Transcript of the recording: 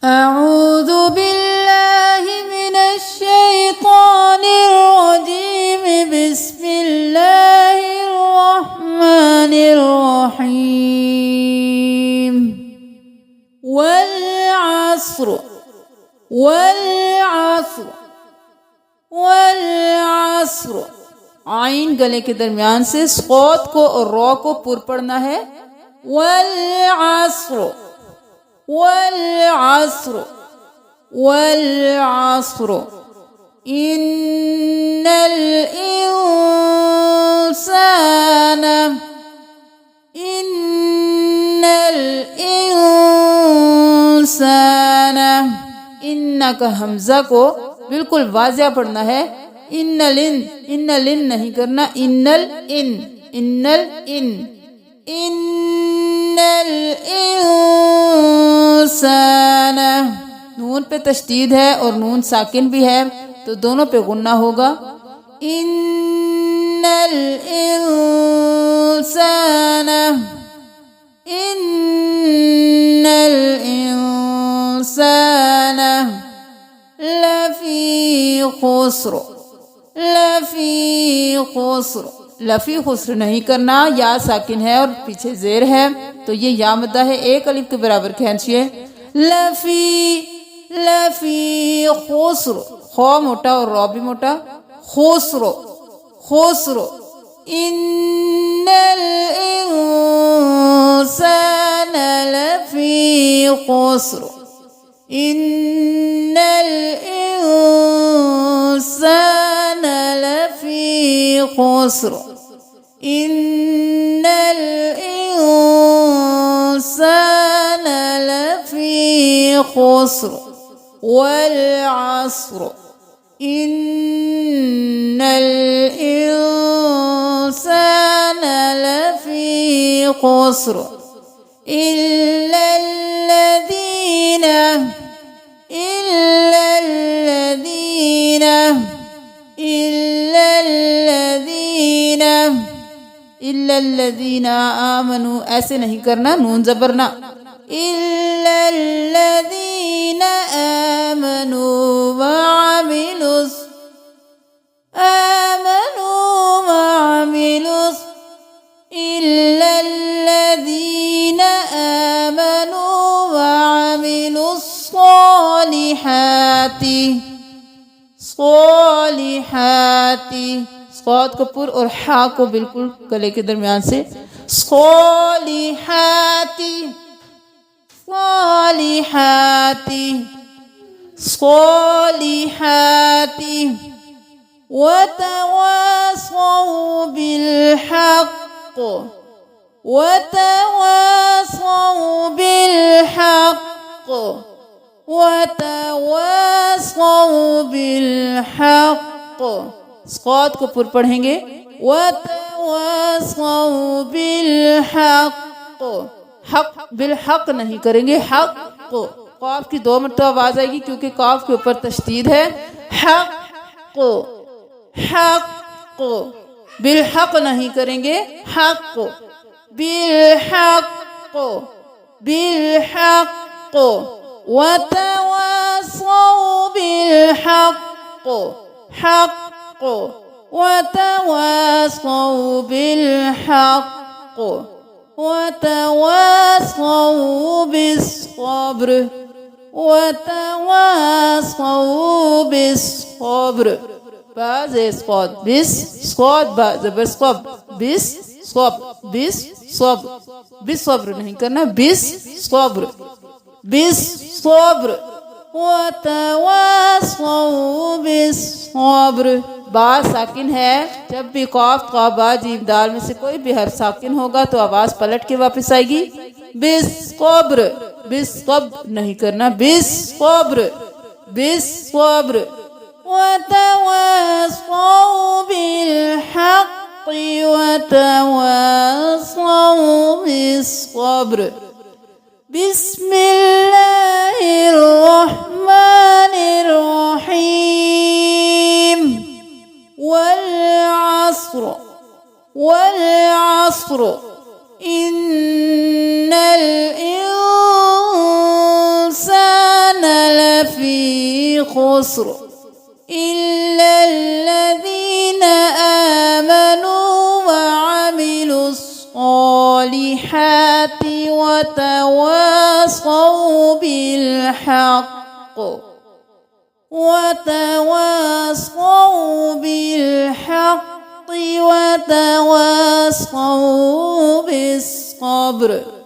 أعوذ بالله من الشيطان الرجيم بسم الله الرحمن الرحيم والعصر والعصر والعصर आइन गले के दरमियान से स्कौत को और रॉ को पुर पढ़ना है। वल्अस्र वल्अस्र वल्अस्र इन्नल इंसान इन्ना का हमजा को बिल्कुल वाज़िया पढ़ना है। इन्नलिन नहीं करना। इन्नल इंसान नून पे तशदीद है और नून साकिन भी है तो दोनों पे गुन्ना होगा। इन्नल इंसान लफी खुस्र नहीं करना। या साकिन है और पीछे जेर है तो ये या मद्दा है, एक अलिफ के बराबर खींचिए। लफी खुस्र, खौ मोटा और रौ भी मोटा। खुस्रो इन्नल इंसान लफी खुस्र इन्नल इंसान लफी खुस्र इन्नल इंसान लफी खुस्र वल्अस्र इन्नल इंसान लफी खुस्र इल्लल्लज़ीना आमनू ऐसे नहीं करना, नून जबरना। इल्लल्लज़ीना आमनू वअमिलुस इल्लल्लज़ीना आमनू वअमिलुस सालिहाती स्कौत को पुर और हा को बिल्कुल गले के दरमियान से। सालिहाती वतवासौ बिलहक़ स्कौत को पुर पढ़ेंगे। वतवासौ बिलहक़ हक बिलहक़ नहीं करेंगे। हक को काफ की 2 मरतबा आवाज आएगी क्योंकि काफ के ऊपर तशदीद है। हक को बिलहक़ नहीं करेंगे। हक को बिलहक़ वतवासौ बिलहक़ हक वतवासौ बिलहक़ वतवासौ बिस्सब्र बाज़ स्कौत बिस स्कौत बा ज़बर स्कौत बिस सब्र नहीं करना। बिस सब्र वतवासौ बिस्सब्र बा साकिन है। जब भी कौफ बा जीम दाल में से कोई भी हर्फ साकिन होगा तो आवाज पलट के वापस आएगी। बिस्सब्र नहीं करना। बिस्सब्र वतवासौ बिलहक़ वतवासौ बिस्सब्र बिस्मिल्लाहिर्रहमानिर्रहीम वल्अस्र इन्नल इंसान لفي خسر إلا الذين آمنوا وعملوا الصالحات وتواصوا بالحق وتواصوا بالصبر.